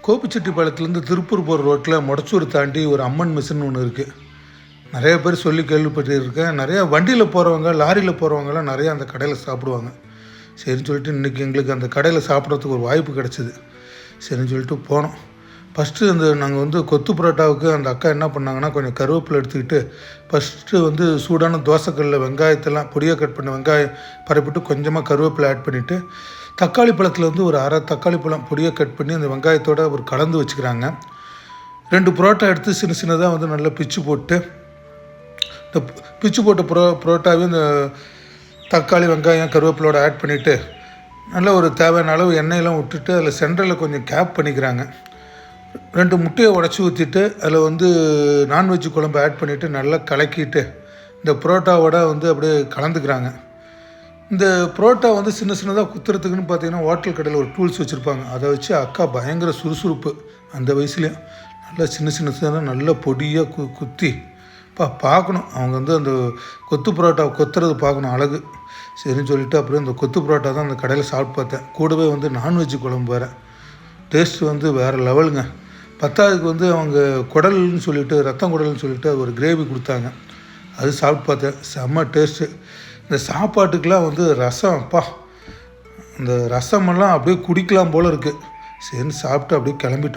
கோபிச்செட்டிப்பாளையத்துலேருந்து திருப்பூர் போகிற ரோட்டில் மொடச்சூர் தாண்டி ஒரு அம்மன் மிஷின் ஒன்று இருக்குது. நிறைய பேர் சொல்லி கேள்விப்பட்டிருக்கேன். நிறையா வண்டியில் போகிறவங்க, லாரியில் போகிறவங்கலாம் நிறையா அந்த கடையில் சாப்பிடுவாங்க. சரின்னு சொல்லிட்டு இன்றைக்கி எங்களுக்கு அந்த கடையில் சாப்பிட்றதுக்கு ஒரு வாய்ப்பு கிடச்சிது. சரின்னு சொல்லிட்டு போனோம். ஃபஸ்ட்டு நாங்கள் கொத்து பரோட்டாவுக்கு அந்த அக்கா என்ன பண்ணாங்கன்னா, கொஞ்சம் கருவேப்பிலை எடுத்துக்கிட்டு ஃபஸ்ட்டு சூடான தோசைக்கல்லில் வெங்காயத்தெல்லாம் பொடியாக கட் பண்ண வெங்காயம் பரப்பிட்டு கொஞ்சமாக கருவேப்பிலை ஆட் பண்ணிவிட்டு, தக்காளி பழத்தில் ஒரு அரை தக்காளி பழம் பொடியாக கட் பண்ணி அந்த வெங்காயத்தோடு ஒரு கலந்து வச்சுக்கிறாங்க. 2 பரோட்டா எடுத்து சின்ன சின்னதாக நல்லா பிச்சு போட்டு, இந்த பிச்சு போட்ட பரோட்டாவே இந்த தக்காளி வெங்காயம் கருவேப்பிலோடு ஆட் பண்ணிவிட்டு நல்லா ஒரு தேவையான அளவு எண்ணெயெல்லாம் விட்டுட்டு அதில் சென்டரில் கொஞ்சம் கேப் பண்ணிக்கிறாங்க. 2 முட்டையை உடச்சி ஊற்றிட்டு அதில் நான்வெஜ் குழம்பு ஆட் பண்ணிவிட்டு நல்லா கலக்கிட்டு இந்த பரோட்டாவோட அப்படியே கலந்துக்கிறாங்க. இந்த பரோட்டா சின்ன சின்னதாக குத்துறதுக்குன்னு பார்த்தீங்கன்னா ஹோட்டல் கடையில் ஒரு டூல்ஸ் வச்சுருப்பாங்க. அதை வச்சு அக்கா பயங்கர சுறுசுறுப்பு. அந்த வயசுலேயும் நல்லா சின்ன சின்னதாக நல்லா பொடியாக குத்தி பார்க்கணும். அவங்க அந்த கொத்து பரோட்டா கொத்துறது பார்க்கணும், அழகு. சரின்னு சொல்லிவிட்டு அப்புறம் இந்த கொத்து பரோட்டா தான் அந்த கடையில் சாப்பிட்டு பார்த்தேன். கூடவே நான்வெஜ் குழம்பு வேறு. டேஸ்ட்டு வேறு லெவலுங்க. பத்தாவதுக்கு அவங்க குடல்னு சொல்லிவிட்டு ரத்தம் குடல்னு சொல்லிவிட்டு ஒரு கிரேவி கொடுத்தாங்க. அது சாப்பிட்டு பார்த்தேன். செம்ம டேஸ்ட்டு. இந்த சாப்பாட்டுக்கெலாம் ரசம், அந்த ரசமெல்லாம் அப்படியே குடிக்கலாம் போல் இருக்குது. சரின்னு சாப்பிட்டு அப்படியே கிளம்பிட்டு